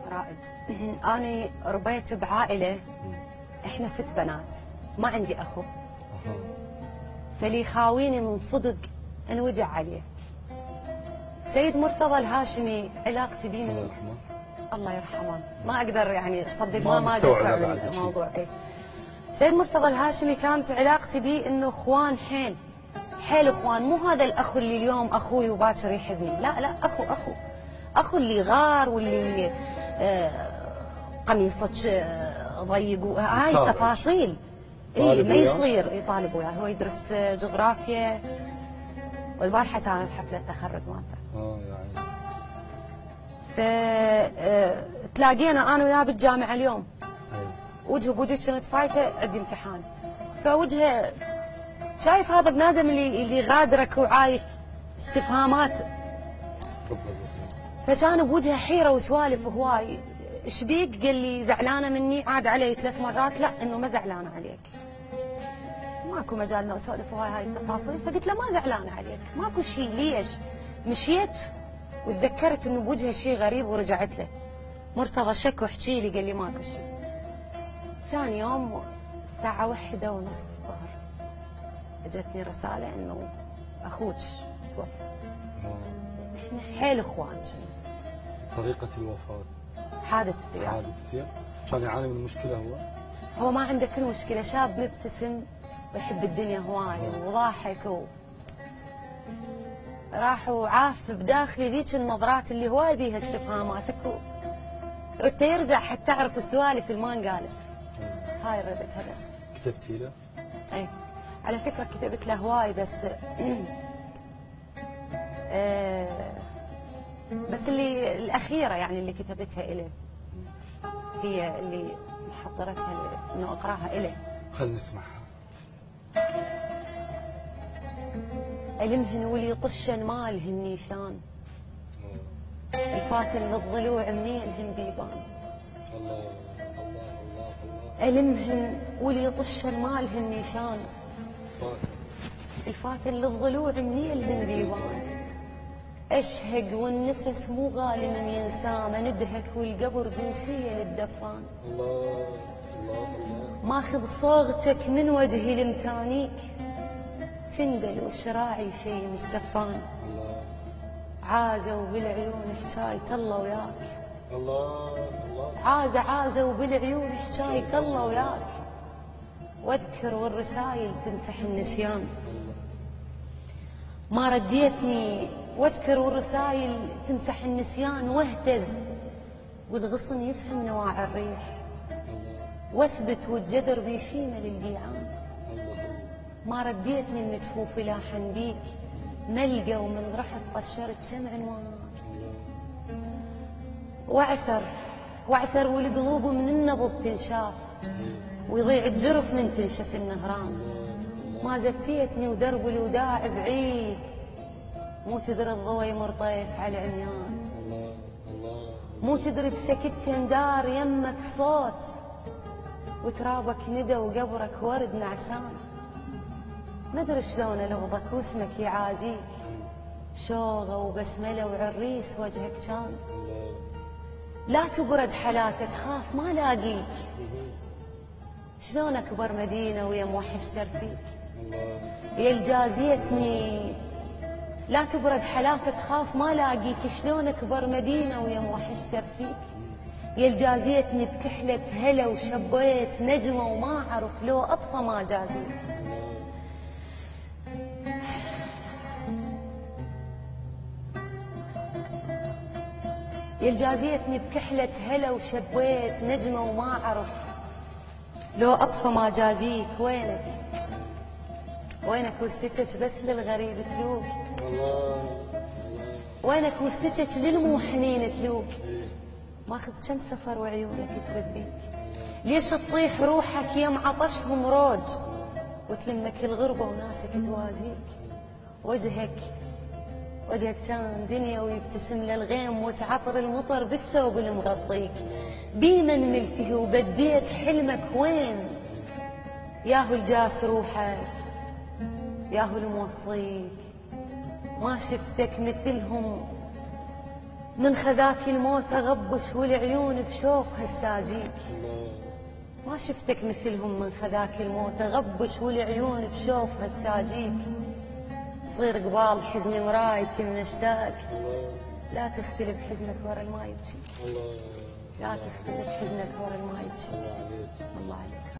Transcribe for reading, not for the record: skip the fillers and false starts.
رائد. أنا ربيت بعائلة إحنا 6 بنات، ما عندي أخو. فلي خاويني من صدق انوجع عليه. سيد مرتضى الهاشمي علاقتي بيه من الله يرحمه، ما اقدر يعني صدق ما استوعب الموضوع. سيد مرتضى الهاشمي كانت علاقتي بيه انه اخوان حيل اخوان، مو هذا الاخ اللي اليوم اخوي وباكر يحبني، لا اخو اللي غار واللي قميصك ضيق، هاي التفاصيل. اي ما يصير يطالب وياه. هو يدرس جغرافيا والبارحه كانت حفله التخرج مالته. يعني فتلاقينا انا وياه بالجامعه اليوم. وجهه بوجهي كنت فايته عندي امتحان، فوجهه شايف هذا بنادم اللي غادرك وعايف استفهامات. فكان بوجهه حيره وسوالف وهواي. ايش بيك؟ قال لي زعلانه مني. عاد علي 3 مرات لا انه ما زعلانه عليك، ماكو مجال انه اسولف هاي التفاصيل. فقلت له ما زعلانه عليك، ماكو شيء. ليش؟ مشيت وتذكرت انه بوجهه شيء غريب ورجعت له. مرتضى شك واحكي لي، قال لي ماكو شيء. ثاني يوم الساعه 1:30 الظهر اجتني رساله انه اخوك توفى. احنا حيل اخوان. طريقه الوفاه حادث السيارة. حادث السيارة. كان يعاني من مشكلة هو ما عنده كل مشكلة، شاب مبتسم ويحب الدنيا هواي وضاحك راح وعاف بداخلي ذيك النظرات اللي هواي بيها استفهاماتك ردت يرجع حتى تعرف السوالف اللي ما انقالت. هاي ردتها بس. كتبتي له؟ اي على فكرة كتبت له هواي بس بس اللي الأخيرة يعني اللي كتبتها إليه هي اللي محضرتها إنه أقراها إليه. خلينا نسمعها. ألمهن ولي طشن مالهن نيشان، الفاتن للضلوع منيلهن بيبان. الله الله الله. ألمهن ولي طشن مالهن نيشان، الفاتن للضلوع منيلهن بيبان. أشهق والنفس مو غالي من ينسى، ندهك والقبر جنسية للدفان. الله الله الله. ماخذ صوغتك من وجهي لمتانيك، تندل وشراعي شي من السفان. الله. عازوا بالعيون حكاية الله وياك. الله الله. عازوا بالعيون حكاية الله وياك، واذكر والرسايل تمسح النسيان. ما رديتني واذكر والرسايل تمسح النسيان، واهتز والغصن يفهم نواع الريح، واثبت والجذر بيشيمه للقيعان. ما رديتني من جفوفي لاحن بيك، ملقى ومن رحت طشرت شمع عنوان. وعثر والقلوب من النبض تنشاف، ويضيع الجرف من تنشف النهران. ما زتيتني ودرب الوداع بعيد، مو تدري الضوى يمر طيف على عميان. مو تدري بسكت يندار يمك صوت، وترابك ندى وقبرك ورد نعسان. ما ادري شلون لفظك واسمك يعازيك، شوغه وبسمله وعريس وجهك كان. لا تبرد حالاتك خاف ما لاقيك، شلون اكبر مدينه ويا موحش ترفيك. يا الجازيتني لا تبرد حالاتك خاف ما لاقيك، شلون اكبر مدينه ويا موحش ترفيك. يا الجازيتني بكحله هلا وشبيت نجمه وما اعرف لو اطفى ما جازيك. يا الجازيتني بكحله هلا وشبيت نجمه وما اعرف لو اطفى ما جازيك. وينك واستجك بس للغريب تلوك، وينك واستجك للموحنين تلوك. ماخذ كم سفر وعيونك ترد بيك، ليش تطيح روحك يم عطشهم روج، وتلمك الغربه وناسك توازيك. وجهك كان دنيا ويبتسم للغيم، وتعطر المطر بالثوب المغطيك. بيمن ملتهي وبديت حلمك وين، ياهو الجاس روحك ياهو الموصيك. ما شفتك مثلهم من خذاك الموت أغبش والعيون بشوفها الساجيك. ما شفتك مثلهم من خذاك الموت أغبش والعيون بشوفها الساجيك. تصير قبال حزن مرايتي من اشتاق، لا تختلف حزنك ورا الماي يبكي. لا تختلف حزنك ورا الماي يبكي. الله عليك.